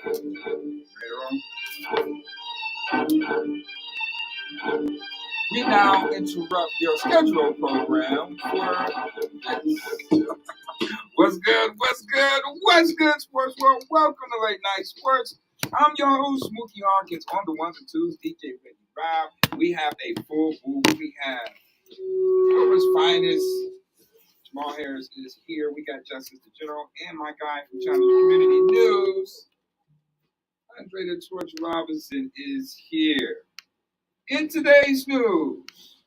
We now interrupt your scheduled program for What's good? What's good? What's good, sports world? Welcome to Late Night Sports. I'm your host, Muki Hawkins, on the ones and twos, DJ 55. We have a full booth. We have October's finest. Jamal Harris is here. We got Justus the General and my guy from Channel Community News, Andre the Torch Robinson, is here. In today's news,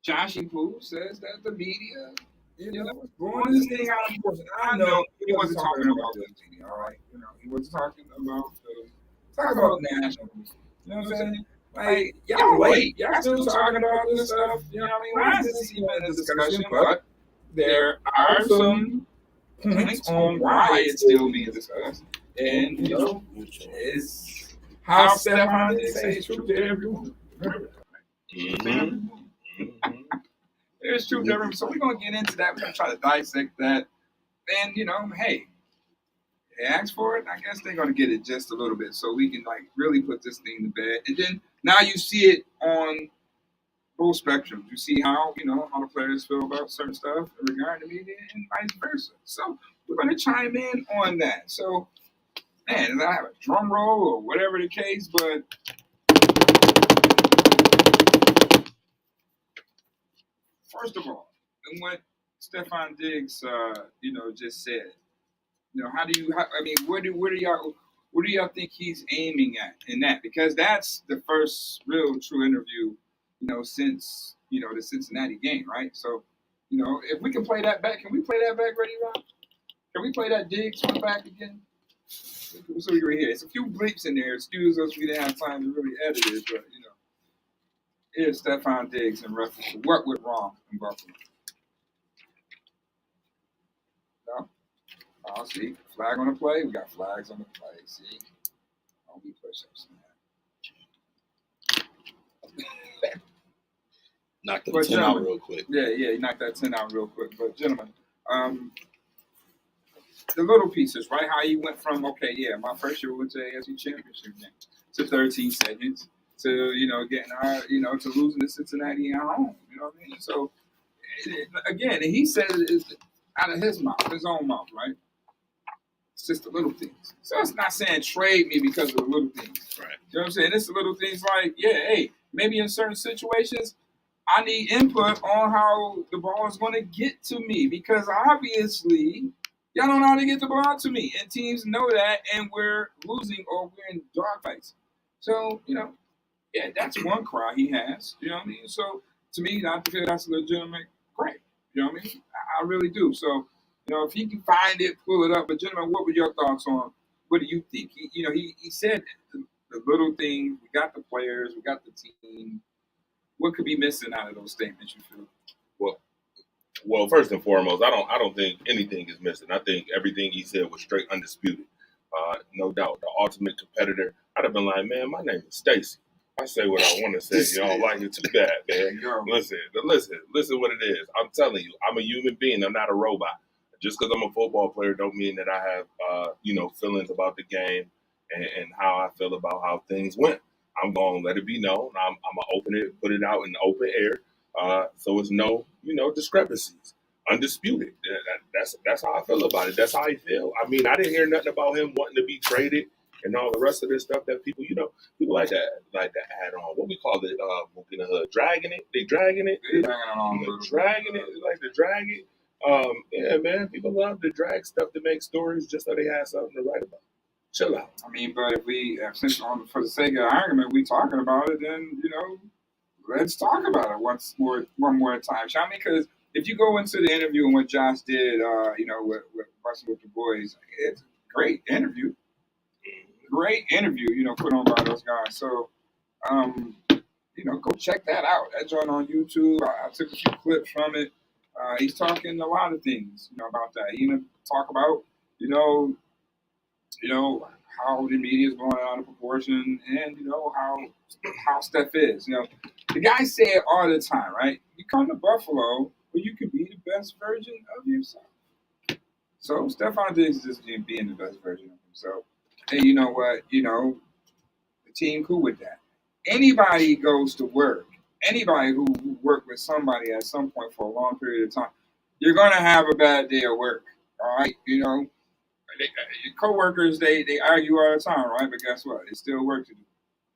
Joshy Poo says that the media, was blowing this thing out of proportion. I know he wasn't talking about the media, all right? He was talking about national news. You know what I'm saying? Like, y'all late. Y'all still talking about this stuff. You know what I mean? Why is this even a discussion? But there are some points on why it's still being discussed. And, it's how Stephon did say it's true to everyone. There's truth to everyone. So we're going to get into that. We're going to try to dissect that. And, hey, they asked for it. I guess they're going to get it just a little bit so we can, really put this thing to bed. And then now you see it on both spectrums. You see how, how the players feel about certain stuff regarding the media and vice versa. So we're going to chime in on that. So, man, I have a drum roll or whatever the case, but first of all, and what Stephon Diggs, just said, where do y'all think he's aiming at in that? Because that's the first real true interview, since, the Cincinnati game, right? So, if we can play that back, can we play that back, Ready, Rob? Can we play that Diggs one back again? So we were here. It's a few bleeps in there. Excuse us, we didn't have time to really edit it, but, here's Stephon Diggs in reference to what went wrong in Buffalo. No? Oh, see, flag on the play. We got flags on the play. See, don't be push-ups, man. Knock the 10 out real quick. Yeah, he knocked that 10 out real quick. But gentlemen, the little pieces, right? How you went from my first year went to AFC Championship game to 13 seconds to getting to losing to Cincinnati at home. You know what I mean? So again, he said it out of his mouth, his own mouth, right? It's just the little things. So it's not saying trade me because of the little things. Right. You know what I'm saying? It's the little things like, hey, maybe in certain situations, I need input on how the ball is going to get to me because obviously y'all don't know how to get the ball to me. And teams know that, and we're losing or we're in dogfights. So, that's one cry he has. You know what I mean? So to me, I feel that's a legitimate cry. You know what I mean? I really do. So, if he can find it, pull it up. But gentlemen, what were your thoughts on? What do you think? He said the little things. We got the players. We got the team. What could be missing out of those statements? You feel? Well, first and foremost, I don't think anything is missing. I think everything he said was straight undisputed. No doubt, the ultimate competitor. I'd have been like, man, my name is Stacy. I say what I want to say. You don't like it too bad, man. Listen what it is. I'm telling you, I'm a human being. I'm not a robot. Just because I'm a football player don't mean that I have, feelings about the game and how I feel about how things went. I'm going to let it be known. I'm going to open it, put it out in the open air. So it's no, discrepancies. Undisputed. That's how I feel about it. That's how I feel. I mean, I didn't hear nothing about him wanting to be traded and all the rest of this stuff that people like to add on. What we call it, in the hood, dragging it. They dragging it. They're dragging it on. Dragging it. They like to drag it. Yeah, man. People love to drag stuff to make stories just so they have something to write about. Chill out. I mean, but if we, for the sake of the argument, we talking about it, then let's talk about it one more time, shall we? Because if you go into the interview and what Josh did, with Busting with the Boys, it's a great interview. Great interview, put on by those guys. So, go check that out. That joint on YouTube. I took a few clips from it. He's talking a lot of things, about that. He even talk about, how the media is blowing out of proportion and, how stuff is. The guys say it all the time, right? You come to Buffalo where you can be the best version of yourself. So Stephon Diggs is just being the best version of himself. And you know what? The team cool with that. Anybody goes to work. Anybody who worked with somebody at some point for a long period of time, you're gonna have a bad day at work. All right, your coworkers they argue all the time, right? But guess what? They still work to do,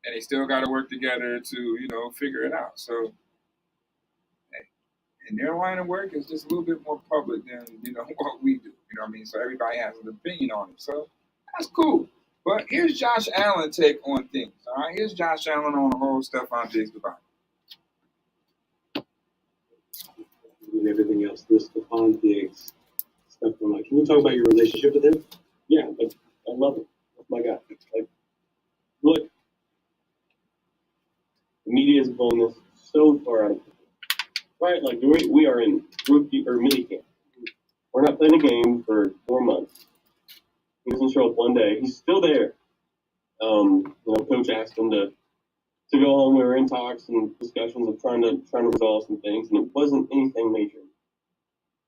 and they still got to work together to figure it out. So, hey, and their line of work is just a little bit more public than what we do. You know what I mean? So everybody has an opinion on it. So that's cool. But here's Josh Allen's take on things. All right, here's Josh Allen on the whole Stephon Diggs debate. And everything else, this Stephon Diggs stuff. I'm like, can you talk about your relationship with him? Yeah, I love him. That's my guy. Like, look, the media is blowing this so far out of control. Right? Like, we are in rookie or mini camp. We're not playing a game for 4 months. He doesn't show up one day. He's still there. Coach asked him to go home. We were in talks and discussions of trying to resolve some things, and it wasn't anything major.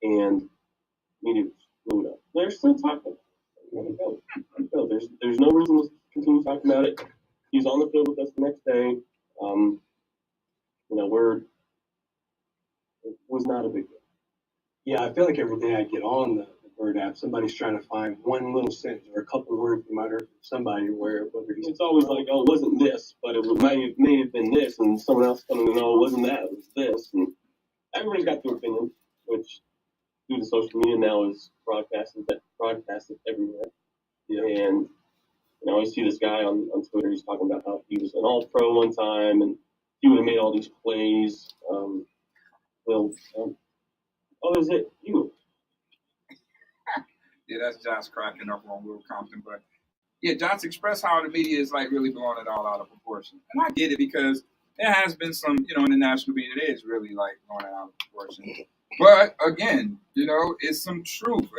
And media blew it up. They're still talking. Let it go. There's no reason to continue talking about it. He's on the field with us the next day. It was not a big deal. Yeah, I feel like every day I get on the Bird app, somebody's trying to find one little sentence or a couple of words you might have heard from somebody whether it's always like, oh, it wasn't this, but it may have been this, and someone else coming to know it wasn't that, it was this, and everybody's got their opinion, which due to social media now is broadcasted everywhere. Yeah. And I see this guy on Twitter. He's talking about how he was an All-Pro one time, and he would have made all these plays. Is it you? Yeah, that's Josh cracking up on Will Compton. But yeah, Josh expressed how the media is like really blowing it all out of proportion. And I get it because there has been some, in the national media, it is really like blowing it out of proportion. But again, it's some truth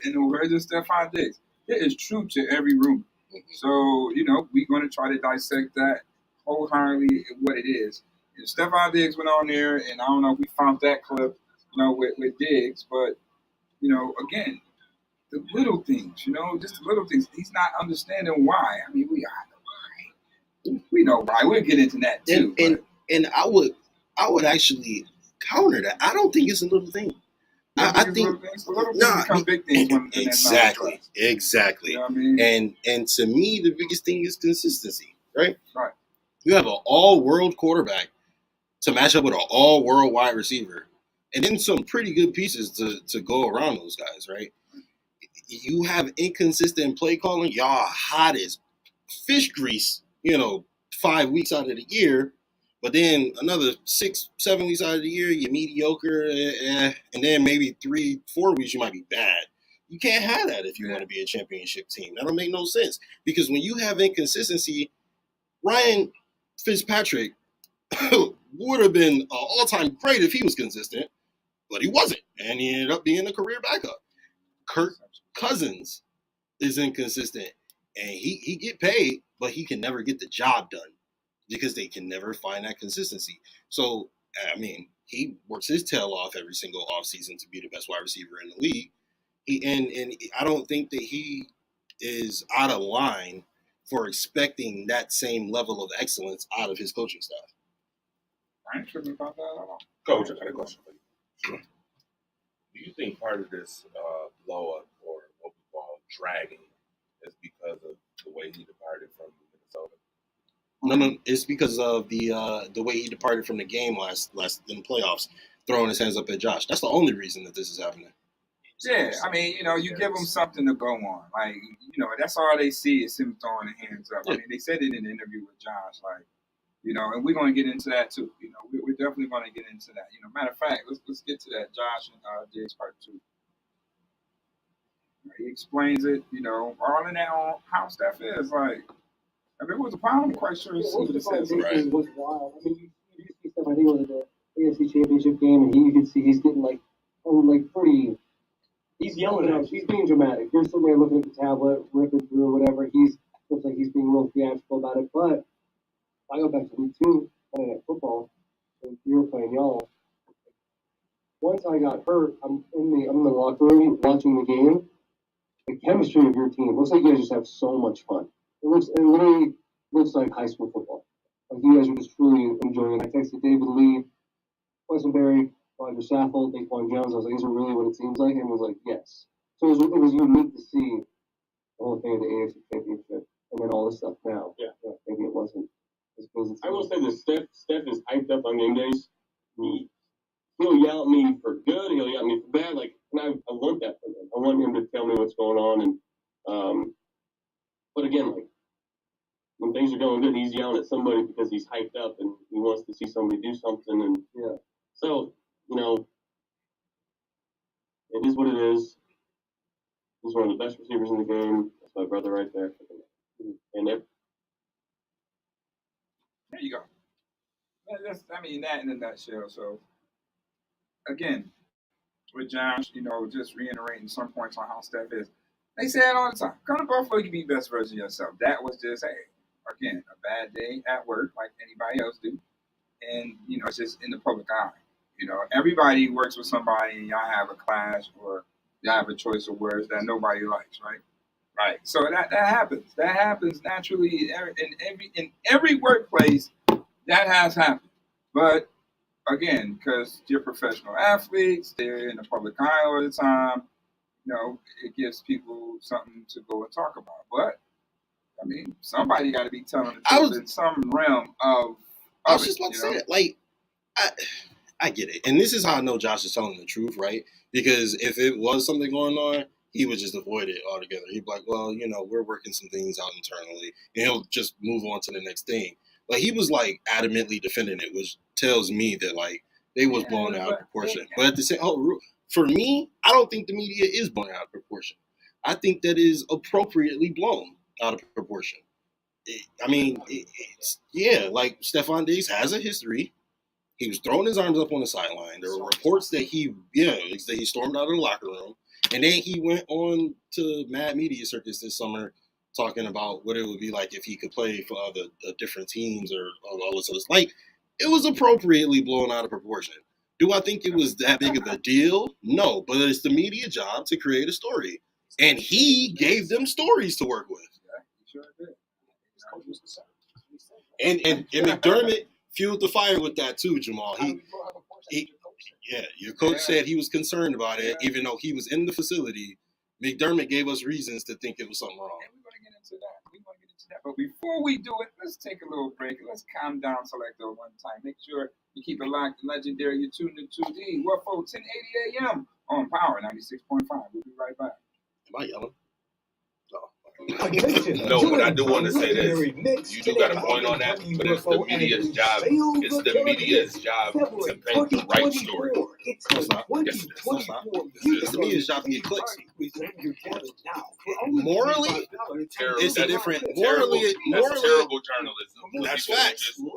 in the words of Stephon Diggs. There is truth to every rumor. So, we're going to try to dissect that wholeheartedly what it is. And Stephon Diggs went on there, and I don't know if we found that clip, with Diggs, but, again, the little things, just the little things. He's not understanding why. I mean, we know why. We'll get into that too. And I would actually counter that. I don't think it's a little thing. I think become big things when exactly. You know what I mean? And to me, the biggest thing is consistency, right? Right. You have an all-world quarterback to match up with an all-world wide receiver, and then some pretty good pieces to go around those guys, right? You have inconsistent play calling. Y'all hot as fish grease, 5 weeks out of the year. But then another 6-7 weeks out of the year, you're mediocre, and then maybe 3-4 weeks you might be bad. You can't have that if you want to be a championship team. That don't make no sense. Because when you have inconsistency, Ryan Fitzpatrick would have been an all-time great if he was consistent, but he wasn't. And he ended up being a career backup. Kirk Cousins is inconsistent, and he get paid, but he can never get the job done because they can never find that consistency. So, I mean, he works his tail off every single offseason to be the best wide receiver in the league. And I don't think that he is out of line for expecting that same level of excellence out of his coaching staff. I ain't tripping about that at all. Coach, I got a question for you. Sure. Do you think part of this blow up or what we call dragging is because of the way he departed from Minnesota? No, it's because of the way he departed from the game last in the playoffs, throwing his hands up at Josh. That's the only reason that this is happening. Yeah, I mean, you give them something to go on. Like, that's all they see is him throwing the hands up. I mean, they said it in the interview with Josh, like, and we're going to get into that too. We're definitely going to get into that. Matter of fact, let's get to that Josh and Diggs part 2. He explains it, all in that on how stuff is. Like, if it was a problem, I'm quite sure it's what it says. Right. Was wild. I mean, you see stuff. I think it was the AFC Championship game, and you can see he's getting pretty. He's yelling out. He's being dramatic. You're sitting there looking at the tablet, ripping through whatever. Looks like he's being real theatrical about it. But I go back to week 2 playing at football. So you were playing y'all. once I got hurt, I'm in the locker room watching the game. The chemistry of your team looks like you guys just have so much fun. It literally looks like high school football. Like you guys are just truly enjoying it. I texted David Lee, Westenberry, Roger Saffold, Daquan Jones. I was like, is it really what it seems like? And he was like, yes. So it was unique to see the whole thing of the AFC Championship and then all this stuff now. Yeah. Maybe it wasn't as good as it's. I will say this: Steph is hyped up on game days. He'll yell at me for good. He'll yell at me for bad. Like, and I want that from him. I want him to tell me what's going on. And but again, like when things are going good, he's yelling at somebody because he's hyped up and he wants to see somebody do something. And yeah, so it is what it is. He's one of the best receivers in the game. That's my brother right there. And There you go. That in a nutshell. So, again, with Josh, just reiterating some points on how Steph is. They say it all the time. Come to Buffalo, you can be best version of yourself. That was just, again, a bad day at work like anybody else do. And, it's just in the public eye. Everybody works with somebody and y'all have a clash or y'all have a choice of words that nobody likes, right? Right. So that happens. That happens naturally in every workplace. That has happened. But again, because you're professional athletes, they're in the public eye all the time. It gives people something to go and talk about. But somebody got to be telling the truth in some realm of. I was just about to say that. Like, I get it, and this is how I know Josh is telling the truth, right? Because if it was something going on, he would just avoid it altogether. He'd be like, well, we're working some things out internally, and he'll just move on to the next thing. But he was like adamantly defending it, which tells me that like they was blown out of proportion. But at the same, for me, I don't think the media is blown out of proportion. I think that is appropriately blown out of proportion. Like Stephon Diggs has a history. He was throwing his arms up on the sideline. There were reports that he stormed out of the locker room. And then he went on to Mad Media Circus this summer talking about what it would be like if he could play for other different teams or all this other stuff. Like, it was appropriately blown out of proportion. Do I think it was that big of a deal? No, but it's the media job to create a story. And he gave them stories to work with. And McDermott fueled the fire with that too, Jamal. Your coach said he was concerned about it, even though he was in the facility. McDermott gave us reasons to think it was something wrong. And we're going to get into that. But before we do it, let's take a little break. Let's calm down, Selector, one time. Make sure you keep it locked and legendary. You're tuned into the WUFO 1080 AM on Power 96.5. We'll be right back. Am I yelling? No, but I do want to say this. You do got a point on that, but it's the media's job. It's the media's job to paint the right story. It's not. Yes, it's the media's job to get clicks. Morally, it's a different. Morally, terrible journalism. That's facts. Who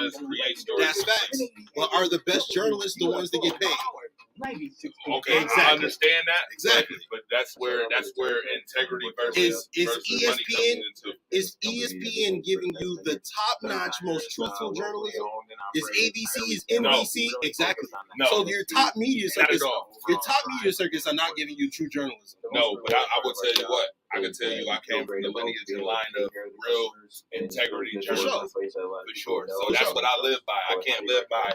just create stories. That's facts. But are the best journalists the ones that get paid? Okay, exactly. I understand that. Exactly. But that's where integrity versus ESPN is ESPN giving you the top-notch, most truthful journalism? Is ABC, is NBC? No. Exactly. No. So your top media circuits, your are not giving you true journalism. No, but I will tell you what. I can tell you I came from the lineage and line of real integrity journalism. For sure. So that's what I live by. I can't live by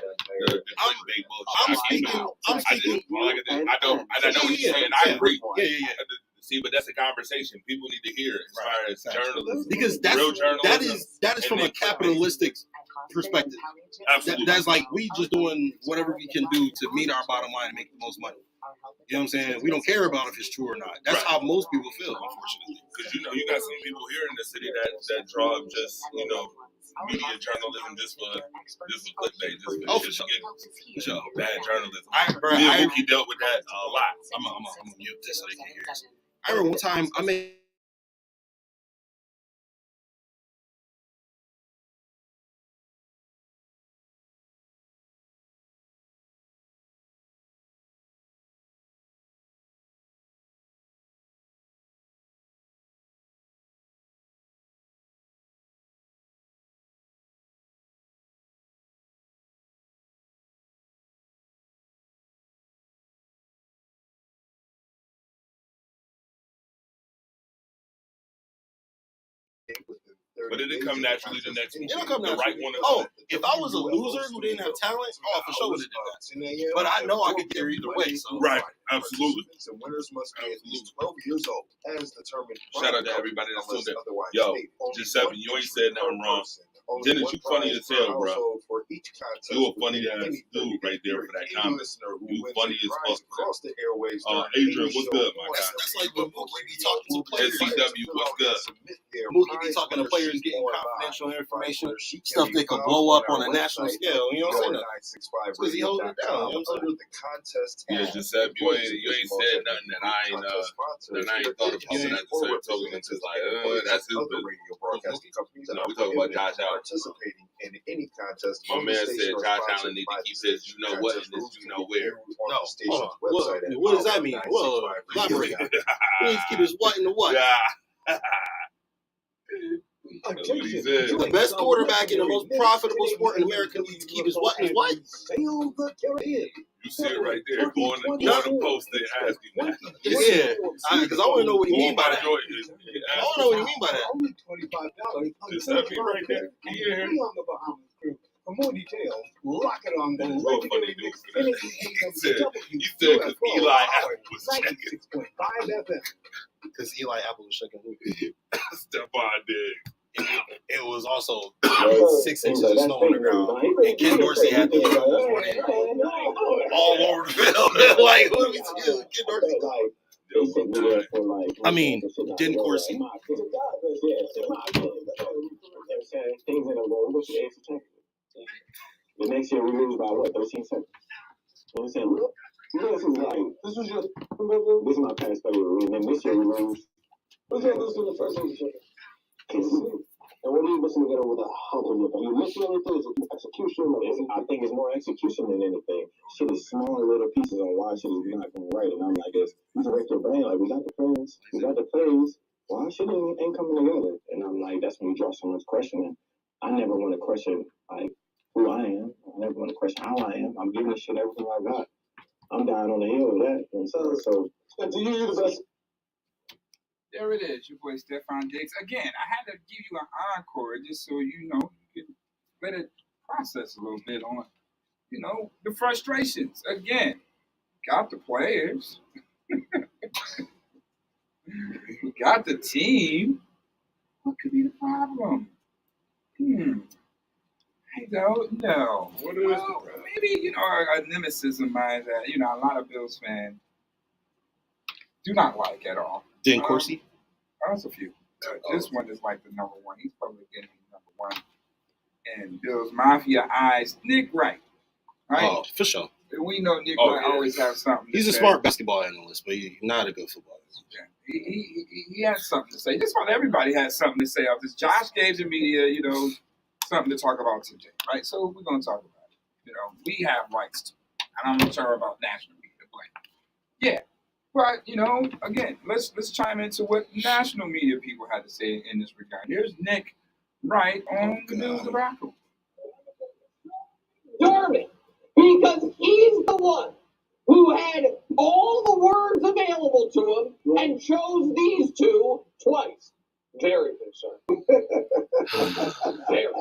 the clickbait bullshit. I know what you're saying. I agree. Yeah. See, but that's a conversation people need to hear as far as journalism. Because real journalism that is from a capitalistic perspective. Absolutely. That's like we just doing whatever we can do to meet our bottom line and make the most money. You know what I'm saying? We don't care about if it's true or not. That's how most people feel, unfortunately. Because you got some people here in the city that draw up just media journalism just for clickbait, just for sure. Bad journalism. Me and Muki dealt with that a lot. I'm gonna mute this so they can hear this. I remember one time I made But it didn't come naturally the next week. It'll come The right naturally. one. If I was a loser who didn't have talent, for sure would have did that. But I know I could get there either way. So. Right, absolutely. And winners must be at least 12 years old, as determined. Shout out to everybody that's tuned in. Yo, Giuseppe, you ain't said nothing wrong. Dennis, you funny as hell, bro. You a funny ass dude right there for that comment. You funny as fuck. Adrian, what's good, my guy? That's like when Muki be talking to players. SCW, what's good? Muki be talking to players, getting confidential information, stuff that could blow up on a national scale. You know what I'm saying? Because he holding it down. You know what I'm saying? Yeah, Giuseppe, you ain't said nothing that I ain't thought about. And at the same token, it's just like, that's his business. No, we talking about Josh Allen. Participating in any contest. My man said Josh Allen need to keep his you know what and this you know where. No, hold on. What does that mean? Well, elaborate. He needs to keep his what in the what? Yeah. That's what he said. The best quarterback in the most profitable sport in America needs to keep his what in his what? You see it right there. Going to post it, asking that. Yeah, because I want to know what he mean by that. I want to know what he mean by that. Only $25. Just that be right there. Yeah. On the Bahamas group. For more details, lock it on the That's real funny news for that. He said because Eli Apple was checking. 96.5 FM. Because Eli Apple was checking who? Stephon Diggs. It was also 6 inches of snow on the ground. And Ken Dorsey had the all over the field. Like, who do we see? Ken Dorsey. I mean, didn't Dorsey. The next year we lose by what, 13 seconds? You know what I'm saying? Look, this is like, this is my past favorite. And then this year we lose. Who's going to lose in the first one? And when you listen together with a hump in your face, you miss anything, it's execution. I think it's more execution than anything. Shit is small little pieces on why shit is not going right. And I'm like, you direct your brain, like, we got the plans, why shit ain't coming together? And I'm like, that's when you draw so much questioning. I never want to question, like, who I am. I never want to question how I am. I'm giving this shit everything I got. I'm dying on the hill of that. And so to you, the best. There it is, your boy Stephon Diggs. Again, I had to give you an encore just so you know you can let it process a little bit on, the frustrations. Again, got the players, we got the team. What could be the problem? I don't know. What is well, maybe a nemesis of mine that a lot of Bills fans do not like at all. Didn't Corsi? There's a few. This one is like the number one. He's probably getting number one. And Bills Mafia eyes, Nick Wright. Right? Oh, for sure. And we know Nick Wright always has something to say. He's a smart basketball analyst, but he's not a good footballer. Yeah. He has something to say. Just about everybody has something to say off this. Josh gave the media, something to talk about today. Right? So we're going to talk about it. We have rights to it. And I'm not sure about national media, but yeah. But, again, let's chime into what national media people had to say in this regard. Here's Nick Wright on the Bills debacle. Darn, because he's the one who had all the words available to him and chose these two twice. Very concerned. Very.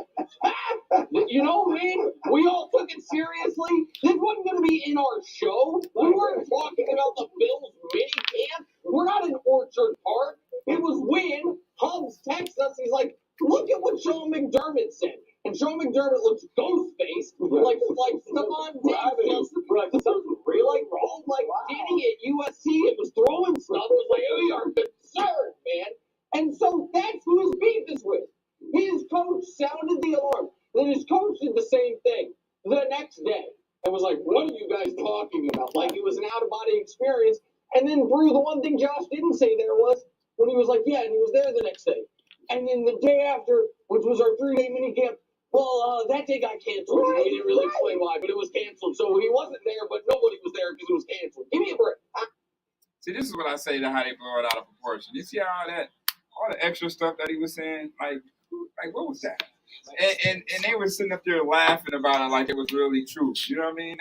You know what I mean? We all took it seriously. This wasn't going to be in our show. We weren't talking about the Bills mini camp. We're not in Orchard Park. It was when Hubs texted us. He's like, look at what Sean McDermott said. And Sean McDermott looks ghost-faced, like Stephon Diggs. Like rolled like Diddy at USC. It was throwing stuff. It was like, oh, you are concerned, man. And so that's who his beef is with. His coach sounded the alarm. Then his coach did the same thing the next day. And was like, what are you guys talking about? Like it was an out-of-body experience. And then, Brew, the one thing Josh didn't say there was when he was like, yeah, and he was there the next day. And then the day after, which was our 3-day minicamp, well, that day got canceled. Right, he didn't really explain why, but it was canceled. So he wasn't there, but nobody was there because it was canceled. Give me a break. See, this is what I say to how they blow it out of proportion. You see all the extra stuff that he was saying? Like what was that? And they were sitting up there laughing about it like it was really true. You know what I mean?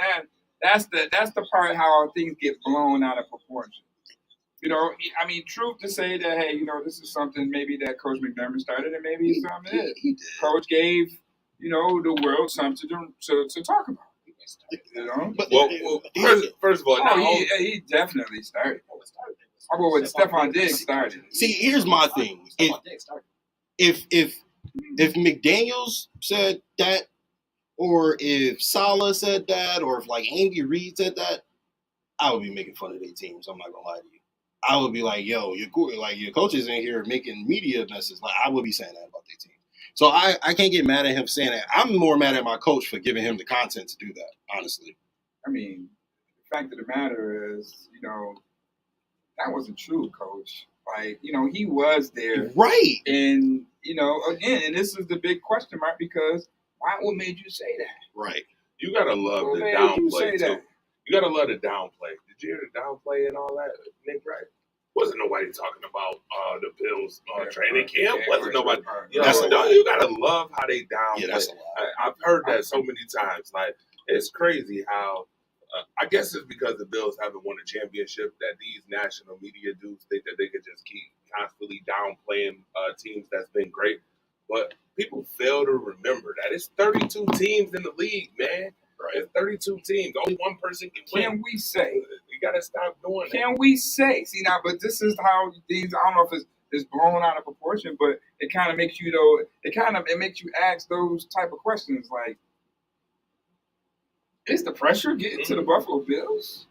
That's the part how things get blown out of proportion. You know, I mean, truth to say that, hey, you know, this is something maybe that Coach McDermott started, and maybe it's something that He did. Coach gave, you know, the world something to talk about. You know, But Well, first of all, now he definitely started. How about what Stephon Diggs started? see, here's my thing. If McDaniels said that, or if Saleh said that, or if like Andy Reid said that, I would be making fun of their teams. I'm not gonna lie to you. I would be like, yo, your coaches in here making media messes. Like I would be saying that about their team. So I can't get mad at him saying that. I'm more mad at my coach for giving him the content to do that, honestly. I mean, the fact of the matter is, you know, that wasn't true, Coach. Like, you know, he was there. Right. And, you know, again, and this is the big question mark because what made you say that? Right. you gotta love What the made you downplay say too. that? You gotta love the downplay. Did you hear the downplay and all that, Nick? Right? Wasn't nobody talking about the Bills training camp. Wasn't nobody. You know, you gotta love how they downplay. Yeah, that's a lot. I've heard that so many times. Like it's crazy how. I guess it's because the Bills haven't won a championship that these national media dudes think that they could just keep constantly downplaying teams that's been great. But people fail to remember that it's 32 teams in the league, man. Right. It's 32 teams. Only one person can win. Can we say? You got to stop doing that. Can we say? See, now, but this is how things, I don't know if it's blown out of proportion, but it kind of makes you, though, it makes you ask those type of questions like, is the pressure getting to the Buffalo Bills?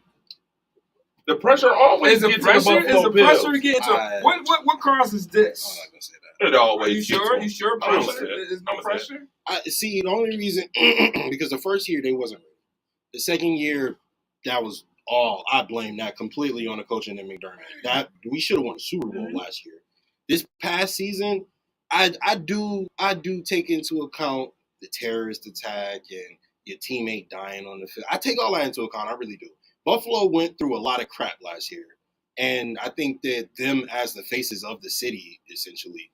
The pressure always gets to the Buffalo Bills. Is the pressure getting to what causes this? I'm not gonna say that. It always Are you sure? gets You sure pressure is no pressure? I see. The only reason because the first year they wasn't ready. The second year, that was all. I blame that completely on the coaching and McDermott. That we should have won the Super Bowl last year. This past season, I do take into account the terrorist attack and your teammate dying on the field. I take all that into account. I really do. Buffalo went through a lot of crap last year, and I think that them as the faces of the city, essentially,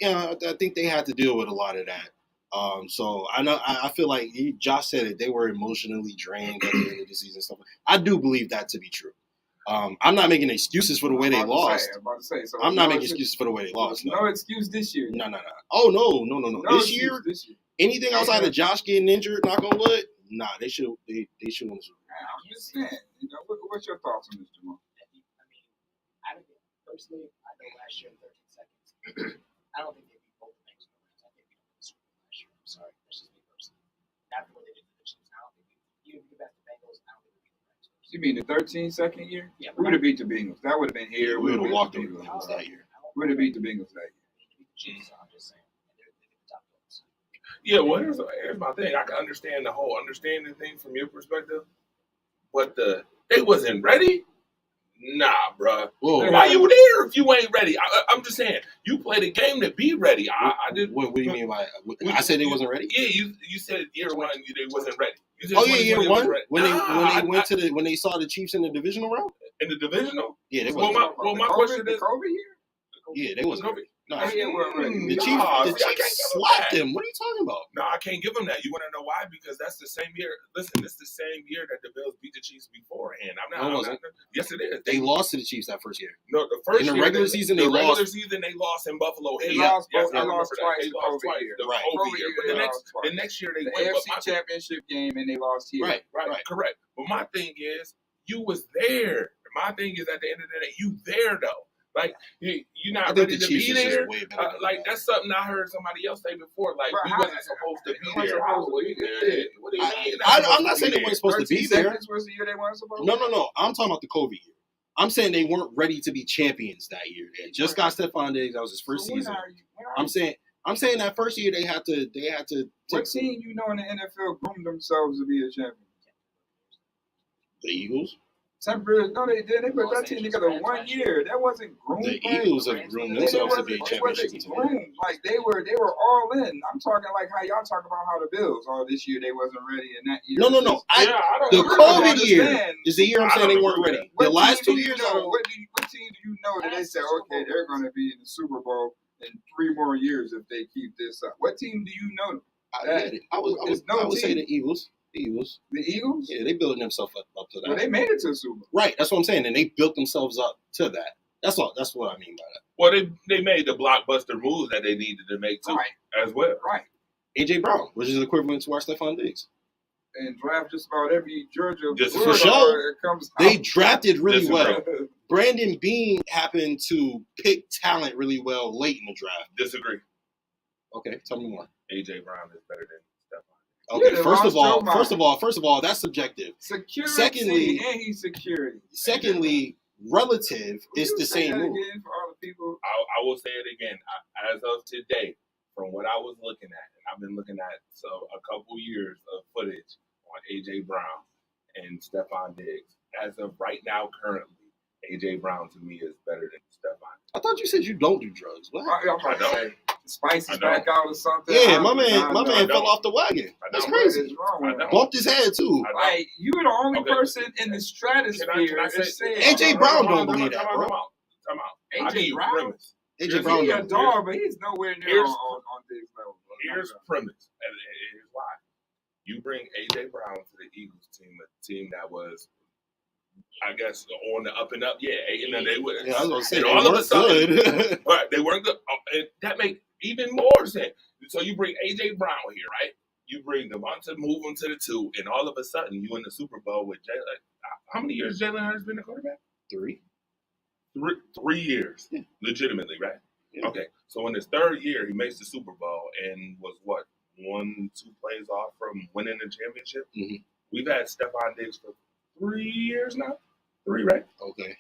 I think they had to deal with a lot of that. So I feel like Josh said it. They were emotionally drained at the end of the season. Stuff. I do believe that to be true. I'm not making excuses for the way they lost. I'm not making excuses for the way they lost. No excuse this year. No. Oh no. This year, anything outside of Josh getting injured, knock on wood, nah, they should win the Super Bowl. I'm just saying. You know, what's your thoughts on this, Jamal? I mean, I don't think personally. I know last year in 13 seconds. I don't think they beat both Bengals. I think they beat the Super Bowl last year. I'm sorry, that's just me personally. After what they did to the Chiefs, I don't think even if you get back to the Bengals, I don't think they beat the Bengals. You mean the 13-second year? Yeah, we would have beat the Bengals. That would have been here. We would have walked over the Bengals that year. We would have beat the Bengals that year. I'm just saying. They're the top dogs. Yeah, well, here's my thing. I can understand the whole understanding thing from your perspective, but they wasn't ready. Nah, bruh. Whoa. Why you there if you ain't ready? I'm just saying, you play the game to be ready. I did. What do you mean by? I said they wasn't ready. Yeah, you said year one they wasn't ready. You said year one when they saw the Chiefs in the divisional round. In the divisional? Yeah, they wasn't. Well, my question is, COVID year? Yeah, they wasn't ready. No, the Chiefs slapped them. What are you talking about? No, I can't give them that. You want to know why? Because that's the same year. Listen, it's the same year that the Bills beat the Chiefs beforehand. Yes, it is. They lost to the Chiefs that first year. No, the first in the year, regular season they lost. Regular season they lost in Buffalo. They lost twice. They lost twice. The COVID year. But the next year they won the AFC Championship game and they lost here. Right, correct. But my thing is, you was there. My thing is, at the end of the day, you there though. Like you're not ready to be there. Like that's something I heard somebody else say before. Like we wasn't supposed to be there. What do you mean? I'm not saying they weren't supposed to be there. Was the year they weren't supposed? No. I'm talking about the COVID year. I'm saying they weren't ready to be champions that year. They just got Stephon Diggs. That was his first season. I'm saying that first year they had to. What team you know in the NFL groomed themselves to be a champion? The Eagles. No, they did. They put that team together 1 year. That wasn't groomed. The Eagles have groomed themselves to be a championship team. Like they were all in. I'm talking like how y'all talk about how the Bills. This year they wasn't ready, and that year. No. The COVID year is the year I'm saying they weren't ready. The last 2 years. What team do you know that they said, okay, they're going to be in the Super Bowl in 3 more years if they keep this up? What team do you know? I would say the Eagles. The Eagles? The Eagles? Yeah, they building themselves up to that. Well, they made it to the Super Bowl. Right, that's what I'm saying. And they built themselves up to that. That's all. That's what I mean by that. Well, they made the blockbuster moves that they needed to make too, as well. Right. AJ Brown, which is equivalent to our Stephon Diggs. And draft just about every Georgia Just word for sure. that comes out. They drafted really Disagree. well. Brandon Bean happened to pick talent really well late in the draft. Disagree. Okay, tell me more. AJ Brown is better than Stephon. Okay, Yeah, first of all, Joe that's subjective. Security. Secondly- and he's security. Secondly, relative is You the say same that move. again for all the people. I will say it again. As of today, from what I was looking at, and I've been looking at a couple years of footage on AJ Brown and Stephon Diggs. As of right now, currently, AJ Brown to me is better than Stephon. I thought you said you don't do drugs. What? I'm about to say, Spicy's I back out or something. Yeah, I my man I fell don't. off the wagon. I That's don't. What crazy. is wrong I with him? don't. Bumped his head too. I know. Like, you're the only Okay. person in the stratosphere Can I say that said AJ Brown don't believe that, Time bro. out. Time out. I'll give AJ you Brown? premise. AJ Brown He's a don't. dog, but he's nowhere near Here's- on Diggs' level. bro. Here's premise, and here's why. You bring AJ Brown to the Eagles team, a team that was, I guess, on the up and up. Yeah, and then they were. Yeah, I was gonna say and they all of a weren't sudden, good. right? They weren't good. And that makes even more sense. So you bring AJ Brown here, right? You bring Devonta, move him to the 2, and all of a sudden you in the Super Bowl with Jalen. How many years Jalen Hurts been a quarterback? 3. 3 years, Yeah. legitimately, right? Yeah. Okay, so in his 3rd year, he makes the Super Bowl and was what 1-2 plays off from winning the championship. Mhm. We've had Stephon Diggs for 3 years now, 3, right? Okay.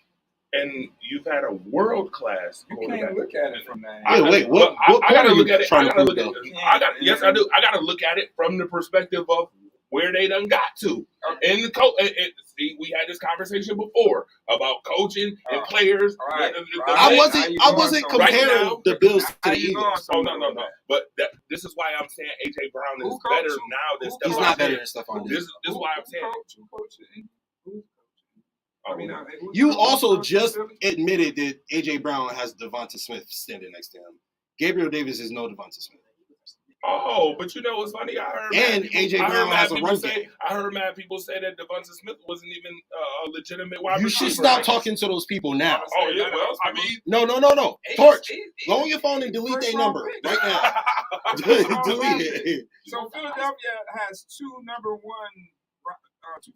And you've had a world class You quarterback. can't look at it from that. Yeah, wait, what I point gotta are look you at it. trying I to gotta prove, look though? at it. Yes, I do. I gotta look at it from the perspective of where they done got to. And the see, we had this conversation before about coaching and players. All right. I Right wasn't now, comparing now, the Bills to how the you going Eagles. Oh no! But this is why I'm saying AJ Brown is Who better coach? now than Who Stephon He's not better Diggs. than Stephon This Diggs. is why I'm saying. Who coaching? Who's coaching? I mean, who's You coaching also for just Philly? admitted that AJ Brown has Devonta Smith standing next to him. Gabriel Davis is no Devonta Smith. oh, but you know what's funny? I heard And mad people, AJ I heard Brown mad has a people run say, game. I heard mad people say that Devonta Smith wasn't even a legitimate wide You receiver. should stop talking to those people now. Oh yeah, well, I mean, No. Torch, go on your phone and delete their number right now. Delete it. So Philadelphia has two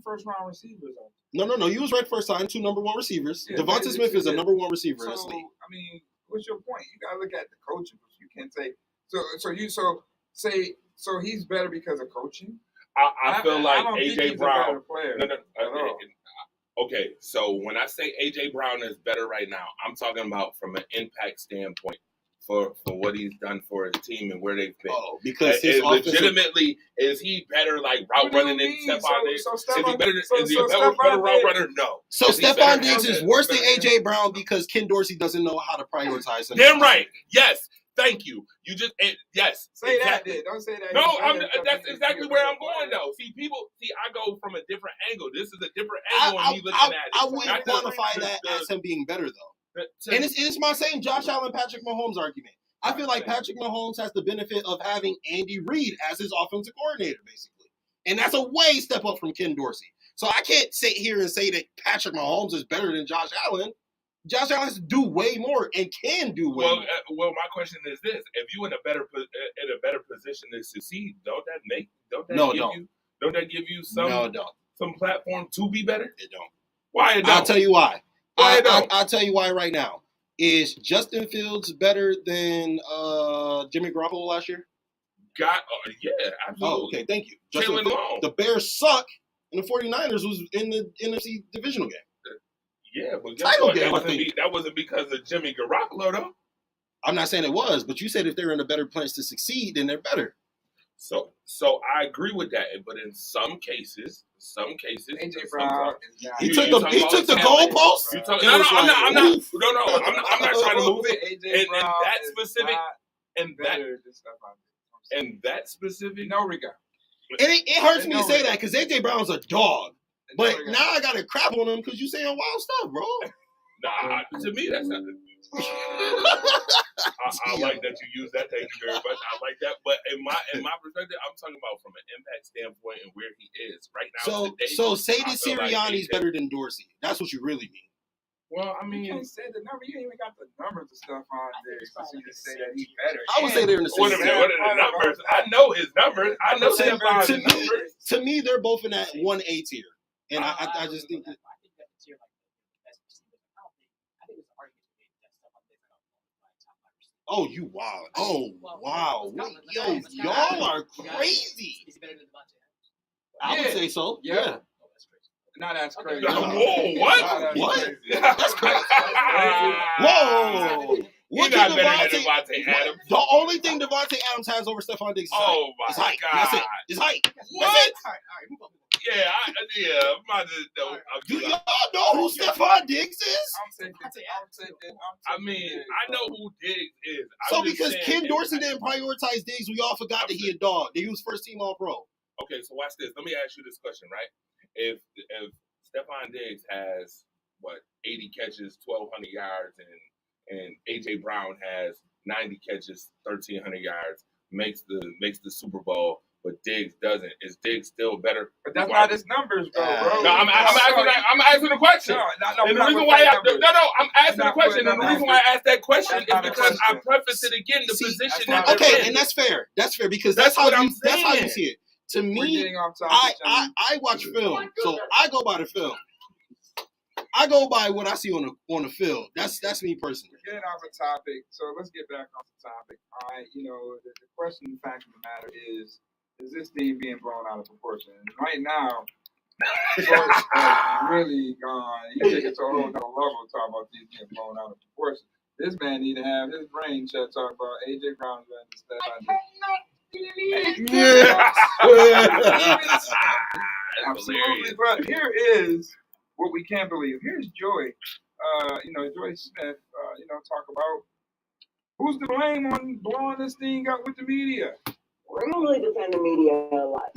first round receivers. No. You was right first time. 2 number 1 receivers. Yeah, Devonta maybe Smith is a yeah. number 1 receiver in So this league. I mean, what's your point? You gotta look at the coaching. You can't say so he's better because of coaching. I feel like don't think AJ he's a Brown. better player No, at all. okay, so when I say AJ Brown is better right now, I'm talking about from an impact standpoint for what he's done for his team and where they've been. Oh, because his And offensive legitimately, is he better like route What do you running than mean? Stephon Diggs? So Is he better? Is he a Stephon better route Diggs- runner? No. So Is he better Stephon than Diggs is him? worse than AJ Brown because Ken Dorsey doesn't know how to prioritize him. Damn right. Yes. Thank you. You just yes. Say exactly. that, then. Don't say that. No, He's better because that's he's exactly a where better I'm going player. though. See, I go from a different angle. This is a different angle when you looking at it. I wouldn't Not the- quantify that the- as him being better though. the- And it's my same Josh Allen, Patrick Mahomes argument. I feel like Patrick Mahomes has the benefit of having Andy Reid as his offensive coordinator, basically. And that's a way step up from Ken Dorsey. So I can't sit here and say that Patrick Mahomes is better than Josh Allen. Josh Allen has to do way more and can do way more. Well, my question is this: if you in a better position to succeed, don't that give you some No, it don't. some platform to be better? It don't. Why it don't? I'll tell you why. Why it don't? I'll tell you why right now. Is Justin Fields better than Jimmy Garoppolo last year? Yeah, absolutely. Oh, okay, thank you. Justin Chilling Fields, along. the Bears suck, and the 49ers was in the NFC divisional game. Yeah, but guess Title what? game, I That wasn't because of Jimmy Garoppolo, though. I'm not saying it was, but you said if they're in a better place to succeed, then they're better. So I agree with that, but in some cases, AJ Brown is not. He You- took you the talking about goalpost. You talk, It no, was I'm not. I'm not. oof. No, I'm not trying to move it. AJ And Brown that is specific, not and that, better than Stephon Diggs. and that specific. No regard. And it hurts me to No say way. that because AJ Brown's a dog. No But regard. now I got to crap on him because you saying wild stuff, bro. Nah, to me that's not. I like that you use that. Thank you very much. I like that. But in my perspective, I'm talking about from an impact standpoint and where he is right now. So today, say I that feel like Sirianni's AJ better than Dorsey. That's what you really mean. Well, I You mean, can't say the number. You ain't even got the numbers and stuff on there. So you just say that he's better. I would say they're in the what same are tier. the numbers? I know his numbers. I know To- Stephon's to me- numbers. To me, they're both in that 1A tier, and I just think that. I think that the tier like the best receivers. I think there's an argument to be made that Stephon Diggs are like top 5 receivers. Oh, you wow! Oh, wow! Wait, yo, y'all are crazy. Is he better than Devontae Adams? I would say so. Yeah. Oh, that's crazy. No, that's crazy. Whoa, No, what? that's What? crazy. That's crazy. Whoa! He's What not can better than Devontae Adams. The only thing Devontae Adams has over Stephon Diggs is height. Oh my It's height. God! That's it. It's height. What? That's it. All right, move on. Yeah, I'm about to know. Do y'all know who Stephon Diggs is? I'm taking. I mean, I know who Diggs is. So I'm just because saying, Ken Dorsey didn't prioritize Diggs, we all forgot that he a dog. That he was first team All Pro. Okay, so watch this. Let me ask you this question, right? If Stephon Diggs has 80 catches, 1,200 yards, and AJ Brown has 90 catches, 1,300 yards, makes the Super Bowl, but Diggs doesn't, is Diggs still better? But that's not his numbers, bro. No, I'm asking the question. And the reason why I'm asking the question. And the reason why I asked that question is because I prefaced it again. The position that Okay, and that's fair. That's fair because that's how you see it. To me, I watch film, so I go by the film. I go by what I see on the field. That's me personally. We're getting off a topic, so let's get back on the topic. All right, the question, the fact of the matter is this team being blown out of proportion? And right now, George has really gone. You take it to a whole nother level talking about these being blown out of proportion. This man need to have his brain shut talk about AJ Brown and Absolutely, but here is what we can't believe. Here's Joy. Joy Smith. Talk about who's to blame on blowing this thing up with the media. We don't really defend the media a lot.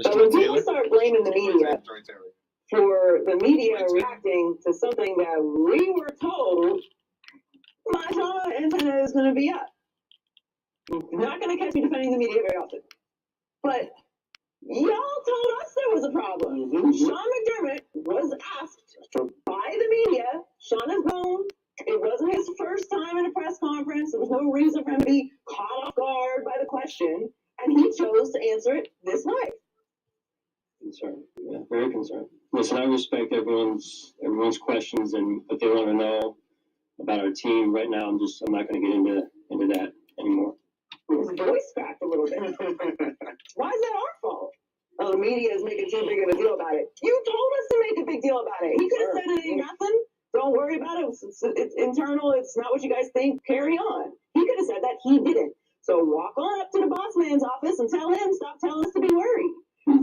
But when people start blaming the media for the media reacting to something that we were told, my Sean antenna is going to be up. You're not going to catch me defending the media very often. But y'all told us there was a problem. Sean McDermott was asked by the media. Sean is known. It wasn't his first time in a press conference. There was no reason for him to be caught off guard by the question. And he chose to answer it this way. Concerned. Yeah, very concerned. Listen, I respect everyone's questions and what they want to know about our team. Right now, I'm not going to get into that anymore. His voice cracked a little bit. Why is that our fault? Oh, the media is making too big of a deal about it. You told us to make a big deal about it. He could have said it ain't nothing. Don't worry about it. It's internal. It's not what you guys think. Carry on. He could have said that. He didn't. So walk on up to the boss man's office and tell him, stop telling us to be worried.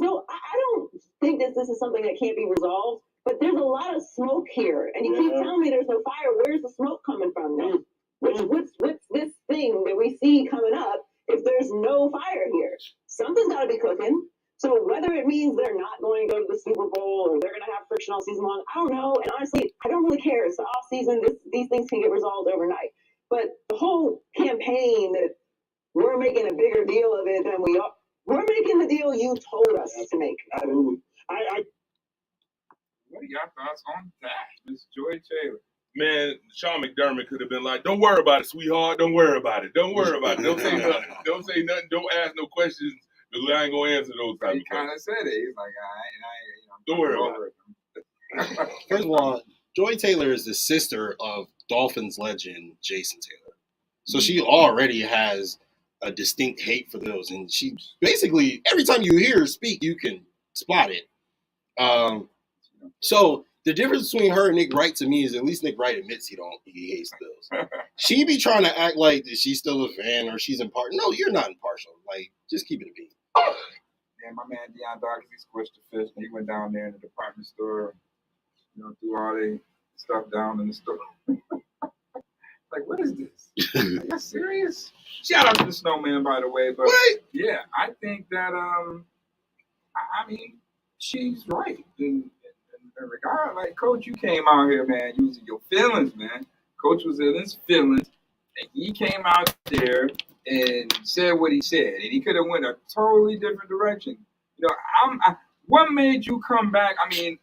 So I don't think that this is something that can't be resolved, but there's a lot of smoke here. And you keep telling me there's no fire. Where's the smoke coming from then? What's this thing that we see coming up if there's no fire here? Something's got to be cooking. So whether it means they're not going to go to the Super Bowl or they're going to have friction all season long, I don't know. And honestly, I don't really care. It's the off season. These things can get resolved overnight. But the whole campaign that we're making a bigger deal of it than we are, we're making the deal you told us to make. What are your thoughts on that, Miss Joy Taylor? Man, Sean McDermott could have been like, "Don't worry about it, sweetheart. Don't worry about it. Don't worry about it. Don't say nothing. Don't say nothing. Don't ask no questions because I ain't gonna answer those type of questions." He kind of said it. He's like, Don't worry about it. First of all, Joy Taylor is the sister of Dolphins legend Jason Taylor. So she already has a distinct hate for those. And she basically, every time you hear her speak, you can spot it. So the difference between her and Nick Wright to me is at least Nick Wright admits he hates Bills. She be trying to act like that she's still a fan or she's impartial. No, you're not impartial. Like, just keep it a beat. Yeah, my man Deion Dawkins, he squished the fish and he went down there in the department store, threw all the stuff down in the store. Like, what is this? Are you serious? Shout out to the snowman, by the way. But yeah, I think that she's right in regard. Like, Coach, you came out here, man, using your feelings, man. Coach was in his feelings, and he came out there and said what he said, and he could have went a totally different direction. What made you come back? I mean,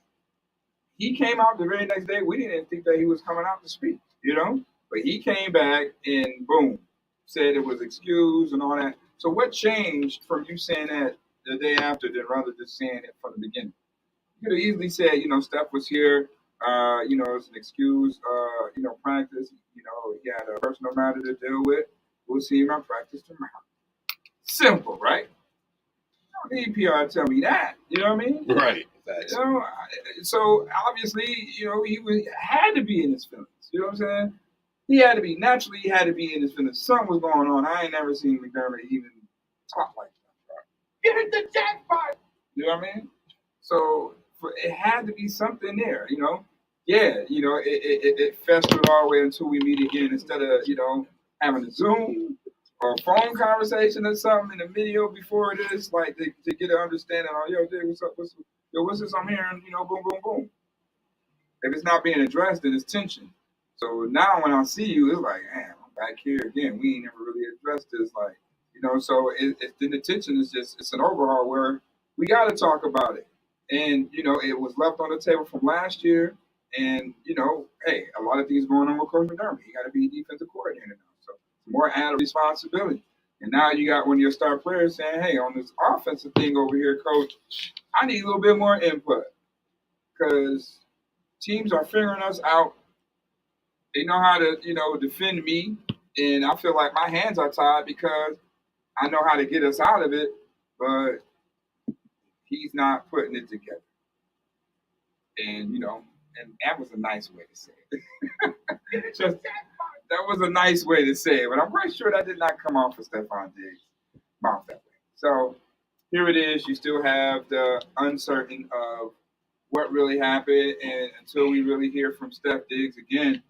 he came out the very next day. We didn't think that he was coming out to speak, But he came back and boom, said it was excused and all that. So what changed from you saying that the day after than rather just saying it from the beginning? You could have easily said, Steph was here. It's an excuse. Practice. He had a personal matter to deal with. We'll see him at practice tomorrow. Simple, right? I don't need PR to tell me that. You know what I mean? Right. So obviously, had to be in his feelings. You know what I'm saying? He had to be naturally. He had to be in his feelings. Something was going on. I ain't never seen McDermott even talk like that. Get the jackpot. You know what I mean? So it had to be something there. Yeah. It festered all the way until we meet again. Instead of having a Zoom or a phone conversation or something in the video before this, like to get an understanding on, yo, dude, what's up? What's this I'm hearing? Boom, boom, boom. If it's not being addressed, then it's tension. So now when I see you, it's like, man, I'm back here again. We ain't never really addressed this, like, So then the tension is it's an overhaul where we got to talk about it. And it was left on the table from last year. And hey, a lot of things going on with Coach McDermott. He got to be defensive coordinator now, so it's more added responsibility. And now you got one of your star players saying, hey, on this offensive thing over here, Coach, I need a little bit more input because teams are figuring us out. They know how to, defend me, and I feel like my hands are tied because I know how to get us out of it, but he's not putting it together. And and that was a nice way to say it. That was a nice way to say it, but I'm pretty sure that did not come off of Stephon Diggs' mouth that way. So here it is. You still have the uncertain of what really happened, and until we really hear from Steph Diggs again,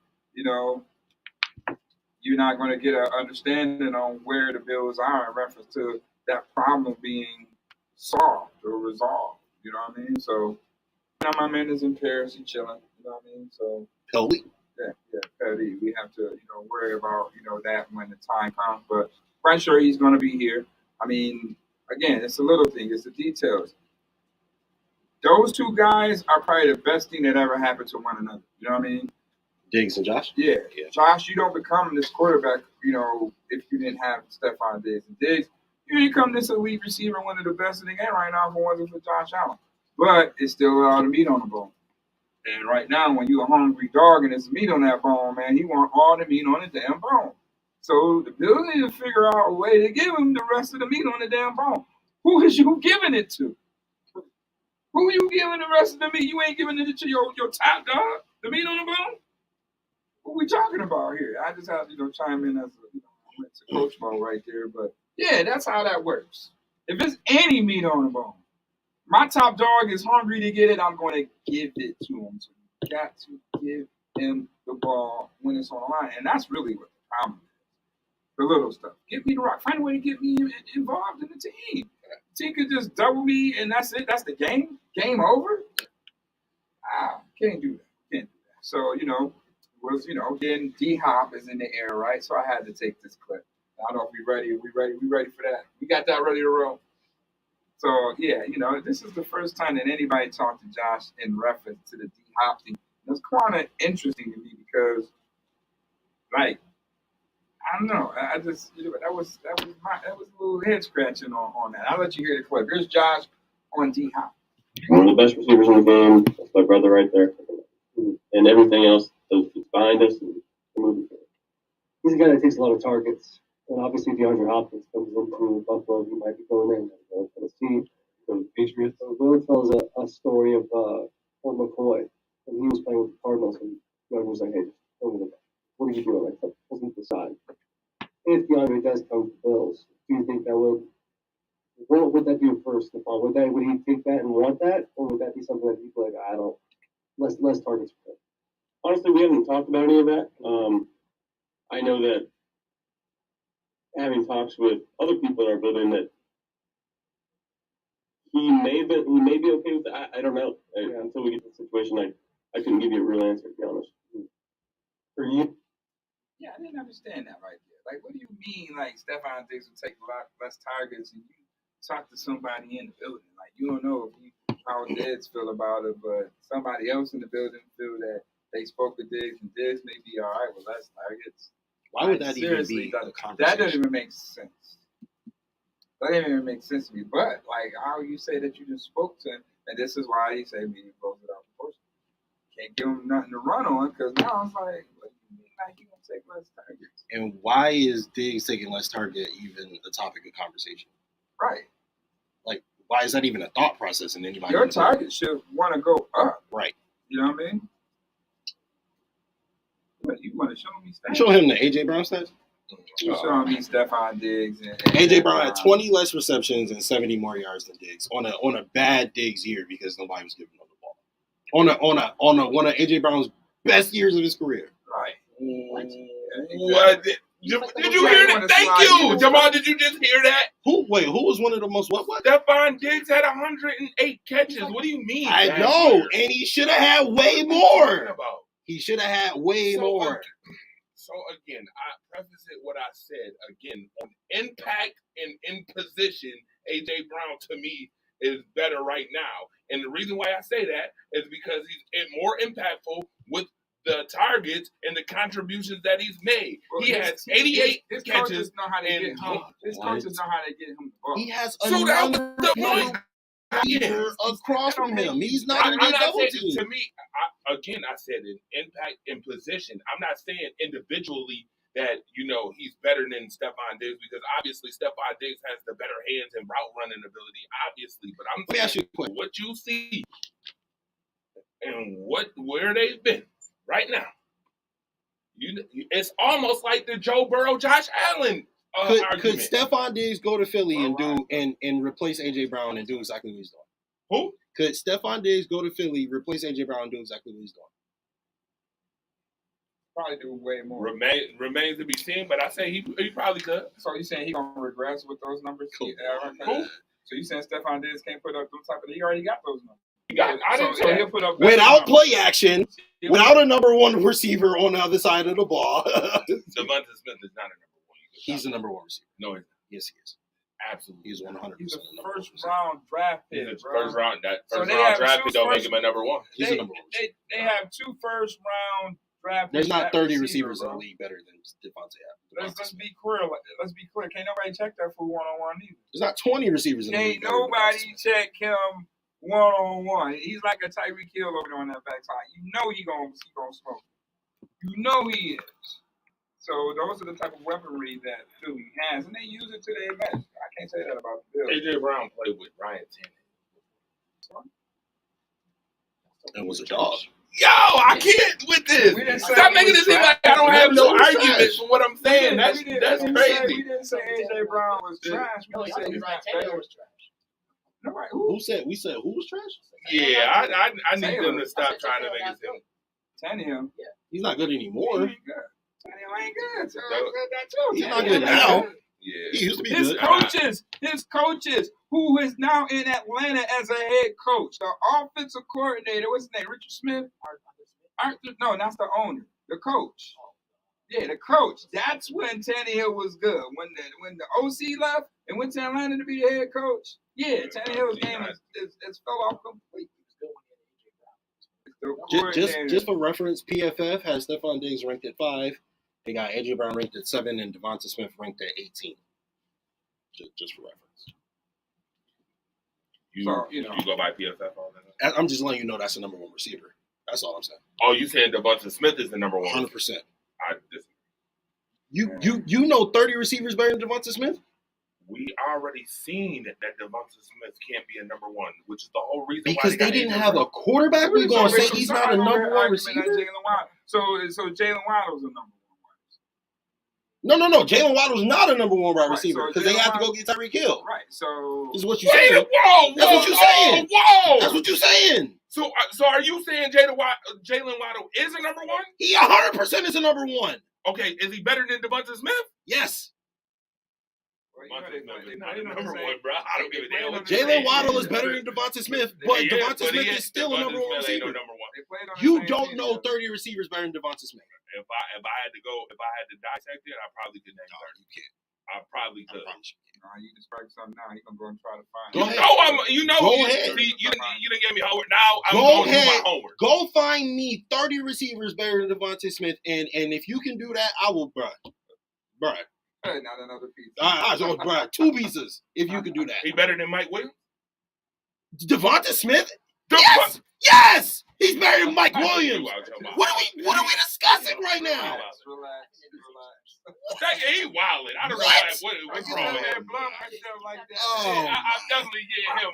you're not going to get an understanding on where the Bills are in reference to that problem being solved or resolved. You know what I mean? So now my man is in Paris, he's chilling. You know what I mean? So Petty. We have to, worry about, that when the time comes. But quite sure he's going to be here. I mean, again, it's a little thing. It's the details. Those two guys are probably the best thing that ever happened to one another. You know what I mean? Diggs and Josh? Yeah. Josh, you don't become this quarterback, if you didn't have Stephon Diggs. And Diggs, you become this elite receiver, one of the best in the game right now if it wasn't for Josh Allen. But it's still a lot of meat on the bone. And right now, when you're a hungry dog and there's meat on that bone, man, he want all the meat on the damn bone. So the Bills need to figure out a way to give him the rest of the meat on the damn bone. Who is you giving it to? Who are you giving the rest of the meat? You ain't giving it to your top dog, the meat on the bone? What we talking about here? I just have to chime in as a coach mode right there. But yeah, that's how that works. If it's any meat on the bone, my top dog is hungry to get it, I'm going to give it to him. So you got to give him the ball when it's on the line. And that's really what the problem is. The little stuff. Give me the rock. Find a way to get me involved in the team. The team could just double me and that's it. That's the game. Game over. Can't do that. So, again, D-Hop is in the air, right? So I had to take this clip. I don't know if we ready. We ready for that. We got that ready to roll. So, yeah, this is the first time that anybody talked to Josh in reference to the D-Hop thing. It's kind of interesting to me because, like, I don't know. I just, that was a little head scratching on that. I'll let you hear the clip. Here's Josh on D-Hop. One of the best receivers in the game. That's my brother right there. And everything else is behind us and moving forward. He's a guy that takes a lot of targets. And obviously, DeAndre Hopkins comes into Buffalo. He might be going there. He might go to Tennessee, go to the Patriots. So Will tells a story of Paul McCoy. And he was playing with the Cardinals. And Doug was like, hey, what are you doing? Like, doesn't decide. If DeAndre does come to the Bills, do you think that will? What would that do first of all? Would he take that and want that? Or would that be something that people like, I don't, less targets for him? Honestly, we haven't talked about any of that. I know that having talks with other people in our building that he may be okay with that. I don't know. Until we get to the situation, I couldn't give you a real answer, to be honest. For you? Yeah, I didn't understand that right there. Like, what do you mean, like, Stephon Diggs will take a lot less targets and you talk to somebody in the building? Like, you don't know if he how Diggs feel about it, but somebody else in the building feel that they spoke with Diggs and Diggs may be all right with less targets. Why would Like, that even seriously, be that, a that conversation? doesn't even make sense. That doesn't even make sense to me. But like how you say that you just spoke to him, and this is why he said media blows it out proportion. Can't give him nothing to run on because now it's like, what do you mean like you gonna take less targets? And why is Diggs taking less target even a topic of conversation? Right. Like, why is that even a thought process in anybody? Your target should want to go up. Right. You know what I mean? But you want to show me stats? Show him the AJ Brown stats. You showing me Stephon Diggs and AJ Brown had 20 less receptions and 70 more yards than Diggs on a bad Diggs year because nobody was giving him the ball. On one of AJ Brown's best years of his career. Right. What? Did you hear that? Thank you, Jamal. Did you just hear that? Who was one of the most what? Stephon Diggs had 108 catches. What do you mean? I know, and he should have had way more. He should have had way more. So again, I preface it what I said. Again, on impact and in position, AJ Brown to me is better right now. And the reason why I say that is because he's more impactful with the targets and the contributions that he's made. Well, he has 88 his catches. Coaches know how to get him. His coaches know how to get him the ball. He has So that was the point. Across from him. He's not going to get double teamed. To me, I said in impact and position. I'm not saying individually that, he's better than Stephon Diggs because obviously Stephon Diggs has the better hands and route running ability, obviously. But I'm saying what you see and where they've been right now. It's almost like the Joe Burrow, Josh Allen Could Stephon Diggs go to Philly and replace AJ Brown and do exactly what he's doing? Who? Could Stephon Diggs go to Philly, replace AJ Brown, and do exactly what he's doing? Probably do way more. Remains to be seen, but I say he probably could. So you saying he gonna regress with those numbers? Cool. So you saying Stephon Diggs can't put up those type of? He already got those numbers. So he'll put up without play action, without a number one receiver on the other side of the ball. Devonta Smith is not a number one. He's the number one receiver. No, he's not. Yes, he is. Absolutely. He's 100%. He's a first round draft pick. First round draft pick don't make him a number one. He's a number one. They have 2 first round draft There's picks. not 30 receivers in the league better than Devontae Adams. Let's be clear. Let's be clear. Can't nobody check that for 1-on-1 either. There's not 20 receivers in the league. Can't nobody check him 1-on-1. He's like a Tyreek Hill over there on that backside. You know he gonna smoke. You know he is. So those are the type of weaponry that Philly has, and they use it to their advantage. I can't say that about the Bills. AJ Brown played with Ryan Tannehill. And was a dog. Yo, I can't with this. Stop making it seem like I don't have no argument for what I'm saying. That's crazy. We didn't say AJ Brown was trash. We just said he's not better. was trash. No, right? Who said who was trash? Yeah, I need them to stop trying to make it seem. Tannehill. He's not good anymore. Tannehill ain't good. So he's not good now. Yeah. He used to be his good. His coaches, who is now in Atlanta as a head coach, the offensive coordinator, what's his name? Richard Smith? No, that's the owner. The coach. Yeah, the coach. That's when Tannehill was good. When the OC left and went to Atlanta to be the head coach. Yeah, Tannehill's game is fell off completely. Just for reference, PFF has Stephon Diggs ranked at 5. They got AJ Brown ranked at 7 and Devonta Smith ranked at 18. Just for reference. You go by PFF on that? I'm just letting you know that's the number one receiver. That's all I'm saying. Oh, you saying Devonta Smith is the number one? 100%. I disagree. You know 30 receivers better than Devonta Smith? We already seen that Devonta Smith can't be a number one, which is the whole reason because why they didn't have a quarterback. We're gonna say he's not a number one receiver. So Jalen Waddle's a number one. No. Jalen Waddle's not a number one wide receiver because they have to go get Tyreek Hill. Right. So this is what you're saying. That's what you're saying. Whoa! That's what you're saying. So are you saying Jalen Waddle is a number one? He 100% is a number one. Okay, is he better than Devonta Smith? Yes. Devonta Smith is not a number one, bro. I don't give a damn. Jalen Waddle is better than Devonta Smith, but Devonta Smith is still a number one receiver. You don't know 30 receivers better than Devonta Smith. If I had to dissect it, I probably could name 30. You can't. I probably could. You can strike something now. He's gonna go and try to find. Go ahead. Go ahead. You done gave me homework. Now I'm going to do my homework. Go find me 30 receivers better than Devontae Smith, and if you can do that, I will, bruh. Not another piece. Bruh, 2 pieces if you can do that. He better than Mike Williams? Devontae Smith? Yes! He's better than Mike Williams. What are we discussing right now? Relax. He wilding. I don't know what's wrong with him. I'm definitely getting him.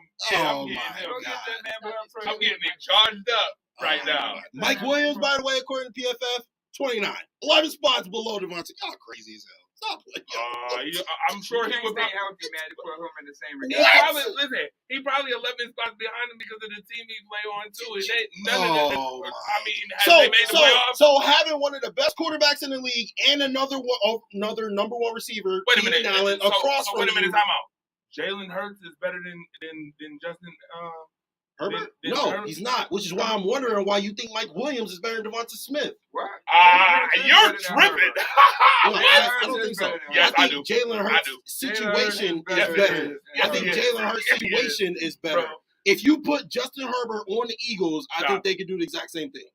I'm getting him charged up right now. Mike Williams, by the way, according to PFF, 29. 11 spots below Devontae. Y'all crazy as hell. Stop playing. I'm sure he would stay healthy, man, to put him in the same regard. He probably 11 spots behind him because of the team he play on too. They made the playoffs? So having one of the best quarterbacks in the league and another number one receiver, wait a minute, Allen, across from wait a minute, time out. Jalen Hurts is better than Justin Herbert? No, he's not. Which is why I'm wondering why you think Mike Williams is better than Devontae Smith. What? You're tripping. I don't think so. Yes, I think Jalen Hurts' situation is better. I think Jalen Hurts' situation is better. If you put Justin Herbert on the Eagles, I think they could do the exact same thing.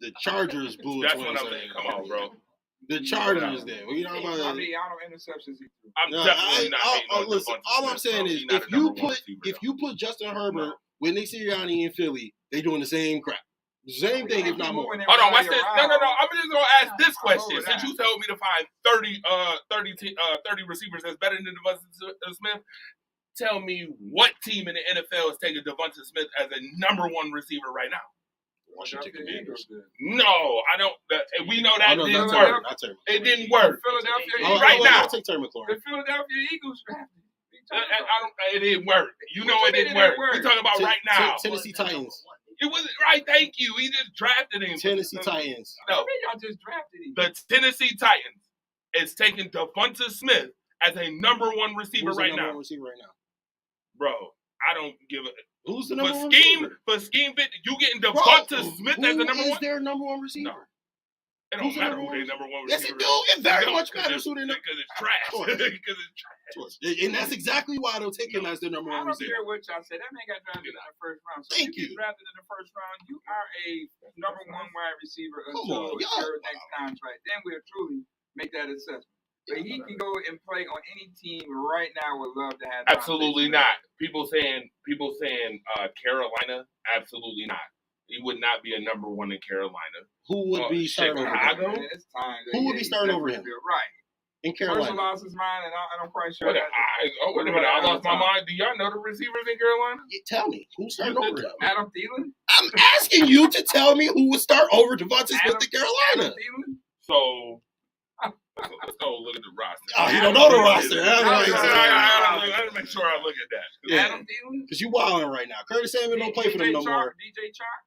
The Chargers blew it. That's what I'm saying. Come on, bro. The Chargers there. What you talking about? I mean, I don't interceptions. I'm definitely not. Listen, all I'm saying is if you put Justin Herbert with Nick Sirianni in Philly, they doing the same crap. The same thing, if not more. Hold on, watch this. No. I'm just gonna ask this question. Since you told me to find 30 receivers that's better than Devontae Smith, tell me what team in the NFL is taking Devontae Smith as a number one receiver right now? Washington Commanders. No, I don't. We know that didn't work. It didn't work. Philadelphia right now. I'll take Terry McLaurin. The Philadelphia Eagles drafted. It didn't work. You know it didn't work. We're talking about right now. Tennessee Titans. It wasn't right. Thank you. He just drafted him. Tennessee Titans. No, y'all just drafted him. The Tennessee Titans is taking Devonta Smith as a number one receiver right now. Bro, I don't give a. Who's the number one receiver? For scheme fit, you getting Devonta Smith as the number one? Who is their number one receiver? No. It don't matter who their number one receiver is. Yes, it do. It very much matters who their number. Because it's trash. Because it's trash. And that's exactly why they'll take him as their number one receiver. I don't care what y'all say. That man got drafted in the first round. So Thank if you get drafted in the first round, you are a number one wide receiver until your next contract. Then we'll truly make that assessment. But he can go and play on any team right now. Would love to have. Absolutely not. People saying Carolina. Absolutely not. He would not be a number one in Carolina. Who would be starting over him? Who would be starting over him? Right. In Carolina. Person lost his mind, and I'm quite sure. Wait a minute. I lost my mind. Do y'all know the receivers in Carolina? Tell me. Who's starting over him? Adam Thielen? I'm asking you to tell me who would start over Devontae Smith in Carolina. So let's go look at the roster. Oh, you don't know the roster. Let's make sure I look at that. Yeah. Adam Thielen? Because you're wilding right now. Curtis Samuel don't play for them no more. DJ Chark?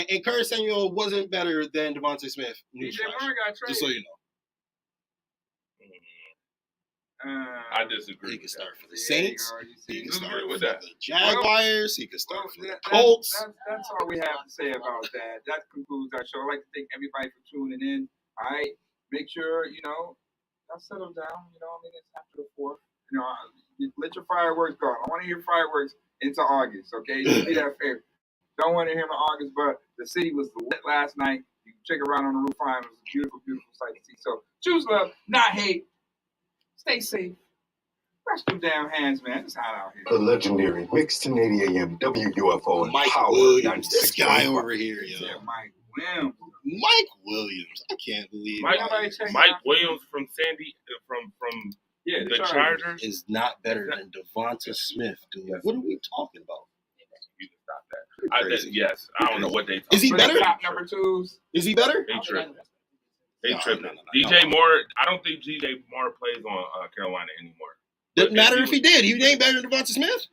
And Curtis Samuel wasn't better than Devontae Smith. DJ Moore got traded. Just so you know. I disagree. He could start for the Saints. He could start for the Jaguars. He could start for the Colts. That's all we have to say about that. That concludes our show. I'd like to thank everybody for tuning in. All right. Make sure, y'all settle down. It's after the 4th. Let your fireworks go. I want to hear fireworks into August, okay? Be that fair. Don't want to hear in August, but the city was lit last night. You can check it around on the roof. It was a beautiful, beautiful sight to see. So choose love, not hate. Stay safe. Wash them damn hands, man. It's hot out here. The legendary Mixed 1080 AM WUFO and Mike Power Williams. This guy over here, yo. Yeah, Mike Williams. Mike Williams. I can't believe Mike Williams from the Chargers is not better than Devonta Smith, dude. What are we talking about? You can stop that. Yes. I don't know what they talking about. Is he better? Top number 2s. Is he better? They tripping. DJ Moore, I don't think DJ Moore plays on Carolina anymore. Doesn't matter if he did. He ain't better than Devonta Smith.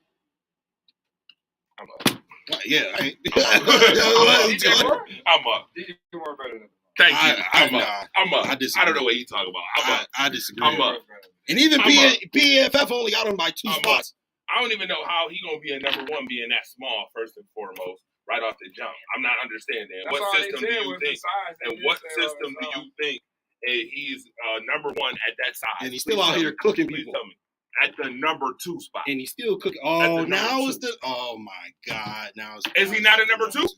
I'm up. Yeah. DJ Moore? I'm up. DJ Moore better than him. Thank you. I'm up. I don't know what you talking about. I disagree. I'm up. And even PFF only got him by 2 spots. I don't even know how he gonna be a number one being that small first and foremost, right off the jump. I'm not understanding. What system do you think? And what system do you think he's number one at that size. And he's still out here cooking people. Please tell me. At the number 2 spot. And he's still cooking. Oh, now it's the. Oh my God! Now it's. Is he not a number 2? Spot?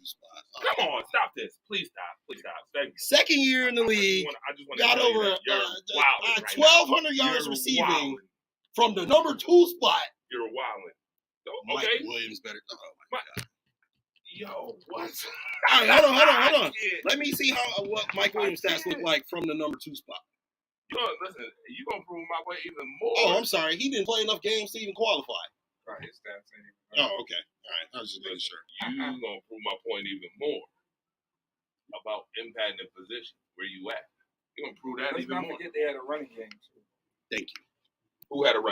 Come on, stop this! Please stop! Please stop! Thank you. Second year in the league, I just want got to over 1,200 yards receiving wilding. from the number 2 spot. You're wilding. So, Mike okay. Williams better. Oh my God! Yo, what? All right, hold on. Let me see what Mike Williams stats look like from the number 2 spot. Listen, you gonna prove my way even more. Oh, I'm sorry. He didn't play enough games to even qualify. Right, his stats ain't even. Oh, okay. All right. I was just making sure. You gonna prove my point even more about impact and position. Where you at? You gonna prove that Let's even not more. forget they had a running game too. Thank you. Who had a running